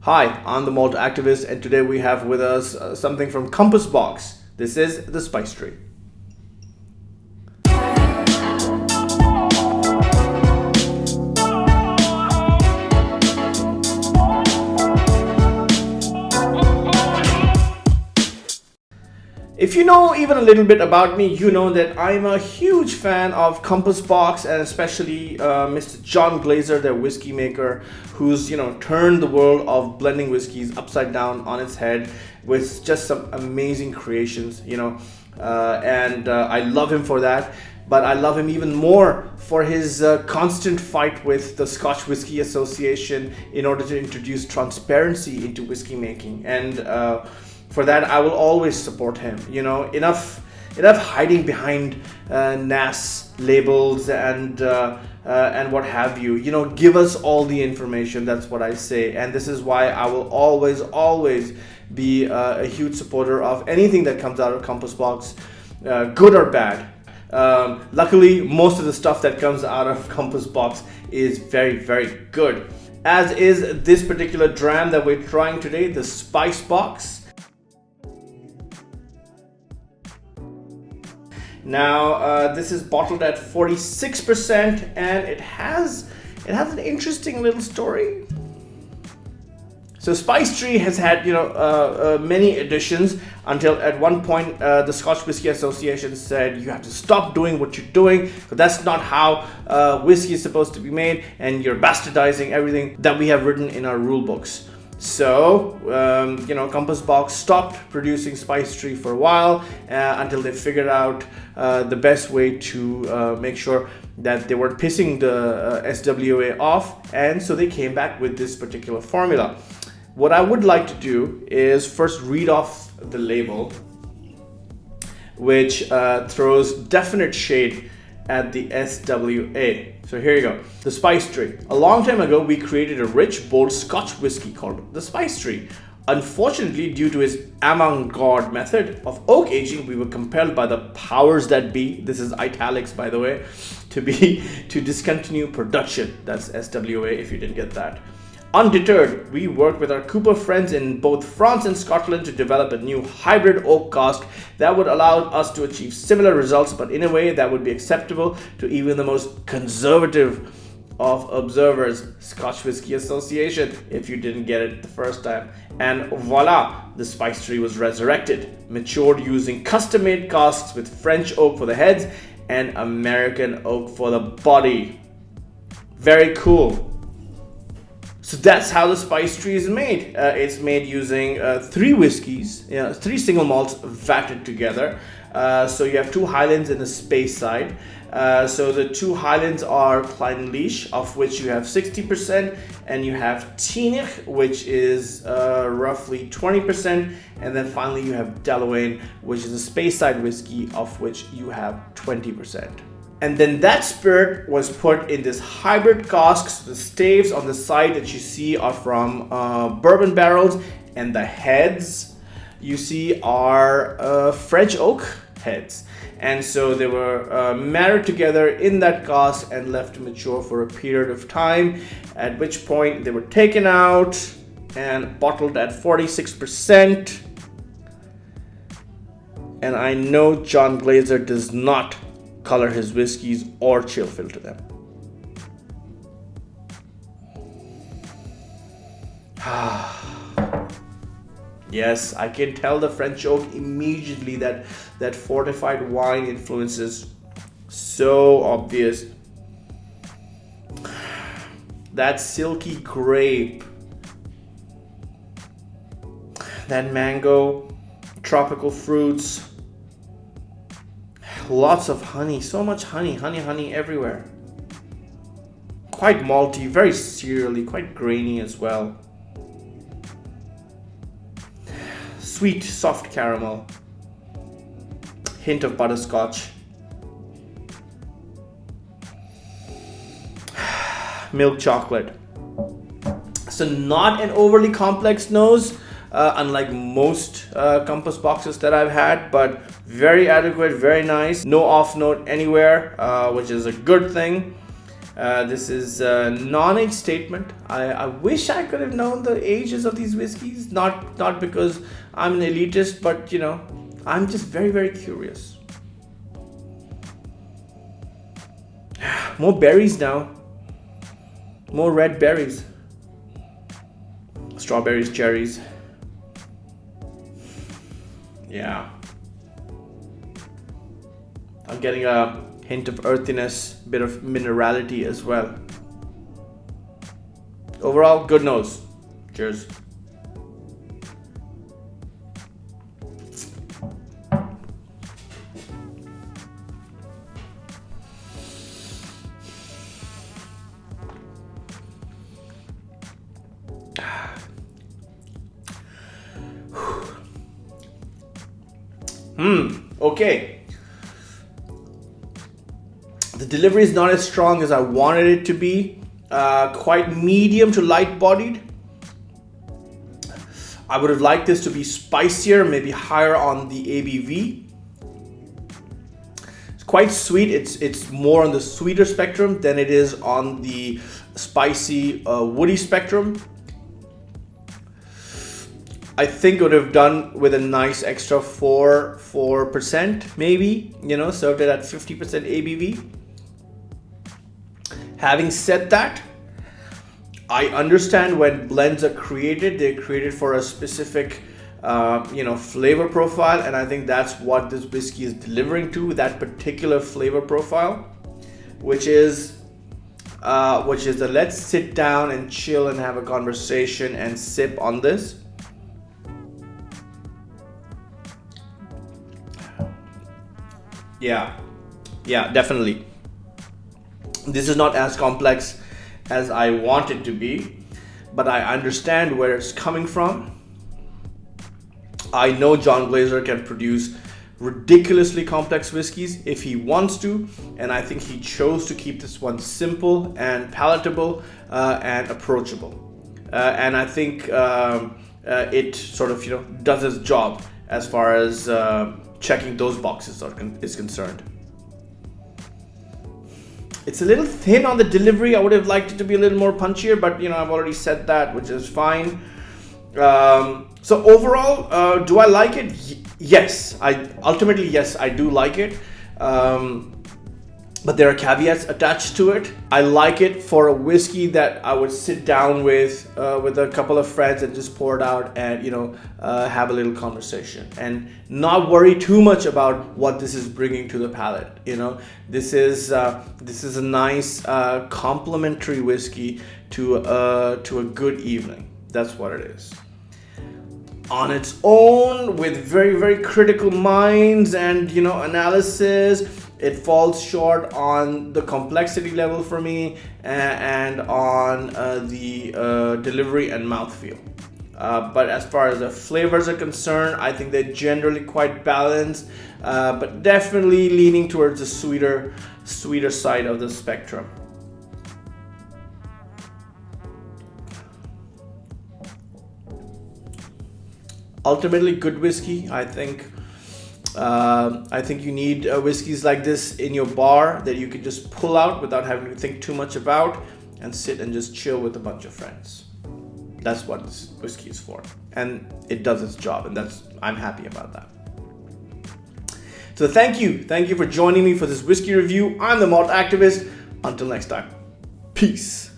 Hi, I'm the Malt Activist, and today we have with us something from Compass Box. This is the Spice Tree. If you know even a little bit about me, you know that I'm a huge fan of Compass Box, and especially Mr. John Glaser, their whiskey maker, who's turned the world of blending whiskeys upside down on its head with just some amazing creations. I love him for that. But I love him even more for his constant fight with the Scotch Whisky Association in order to introduce transparency into whiskey making. And for that, I will always support him. Enough hiding behind NAS labels and what have you. Give us all the information. That's what I say. And this is why I will always be a huge supporter of anything that comes out of Compass Box, good or bad. Luckily, most of the stuff that comes out of Compass Box is very, very good. As is this particular dram that we're trying today, the Spice Box. Now, this is bottled at 46%, and it has an interesting little story. So Spice Tree has had many editions until at one point the Scotch Whisky Association said you have to stop doing what you're doing, because that's not how whiskey is supposed to be made, and you're bastardizing everything that we have written in our rule books. So Compass Box stopped producing Spice Tree for a while until they figured out the best way to make sure that they weren't pissing the SWA off, and so they came back with this particular formula. What I would like to do is first read off the label, which throws definite shade at the SWA. So here you go. The Spice Tree. A long time ago, we created a rich, bold Scotch whiskey called the Spice Tree. Unfortunately, due to its avant-garde method of oak aging, we were compelled by the powers that be, this is italics by the way, to discontinue production. That's SWA if you didn't get that. Undeterred, we worked with our Cooper friends in both France and Scotland to develop a new hybrid oak cask that would allow us to achieve similar results, but in a way that would be acceptable to even the most conservative of observers, Scotch Whisky Association, if you didn't get it the first time. And voila, the Spice Tree was resurrected, matured using custom-made casks with French oak for the heads and American oak for the body. Very cool. So that's how the Spice Tree is made. It's made using three whiskeys, three single malts vatted together. So you have two Highlands and a Speyside. So the two Highlands are Clynelish, of which you have 60%, and you have Teenich, which is roughly 20%, and then finally you have Deloraine, which is a Speyside whiskey, of which you have 20%. And then that spirit was put in this hybrid casks. The staves on the side that you see are from bourbon barrels, and the heads you see are French oak heads. And so they were married together in that cask and left to mature for a period of time, at which point they were taken out and bottled at 46%. And I know John Glaser does not color his whiskeys or chill filter them. Yes, I can tell the French oak immediately. That fortified wine influence is so obvious. That silky grape, that mango, tropical fruits, lots of honey, so much honey everywhere. Quite malty, very cereally, quite grainy as well. Sweet, soft caramel, hint of butterscotch, milk chocolate. So not an overly complex nose, unlike most Compass Boxes that I've had, but very adequate, very nice. No off note anywhere, which is a good thing. This is a non-age statement. I wish I could have known the ages of these whiskeys, not because I'm an elitist, but you know, I'm just very, very curious. More berries now. More red berries. Strawberries, cherries. Yeah. I'm getting a hint of earthiness, bit of minerality as well. Overall, good nose. Cheers. Okay. The delivery is not as strong as I wanted it to be. Quite medium to light bodied. I would have liked this to be spicier, maybe higher on the ABV. It's quite sweet. It's more on the sweeter spectrum than it is on the spicy, woody spectrum. I think it would have done with a nice extra 4% maybe, you know, served it at 50% ABV. Having said that, I understand when blends are created, they're created for a specific, flavor profile, and I think that's what this whiskey is delivering to, that particular flavor profile, which is a let's sit down and chill and have a conversation and sip on this. Yeah, definitely. This is not as complex as I want it to be, but I understand where it's coming from. I know John Glaser can produce ridiculously complex whiskeys if he wants to, and I think he chose to keep this one simple and palatable and approachable. And I think it sort of, does its job as far as checking those boxes is concerned. It's a little thin on the delivery. I would have liked it to be a little more punchier, but I've already said that, which is fine. So overall, do I like it? Yes, I do like it. But there are caveats attached to it. I like it for a whiskey that I would sit down with a couple of friends and just pour it out and have a little conversation and not worry too much about what this is bringing to the palate. This is a nice complimentary whiskey to a good evening. That's what it is. On its own, with very, very critical minds and analysis, it falls short on the complexity level for me and on the delivery and mouthfeel. But as far as the flavors are concerned, I think they're generally quite balanced, but definitely leaning towards the sweeter side of the spectrum. Ultimately, good whiskey. I think you need whiskeys like this in your bar that you can just pull out without having to think too much about and sit and just chill with a bunch of friends. That's what this whiskey is for, and it does its job, and I'm happy about that. So thank you for joining me for this whiskey review. I'm the Malt Activist. Until next time, peace.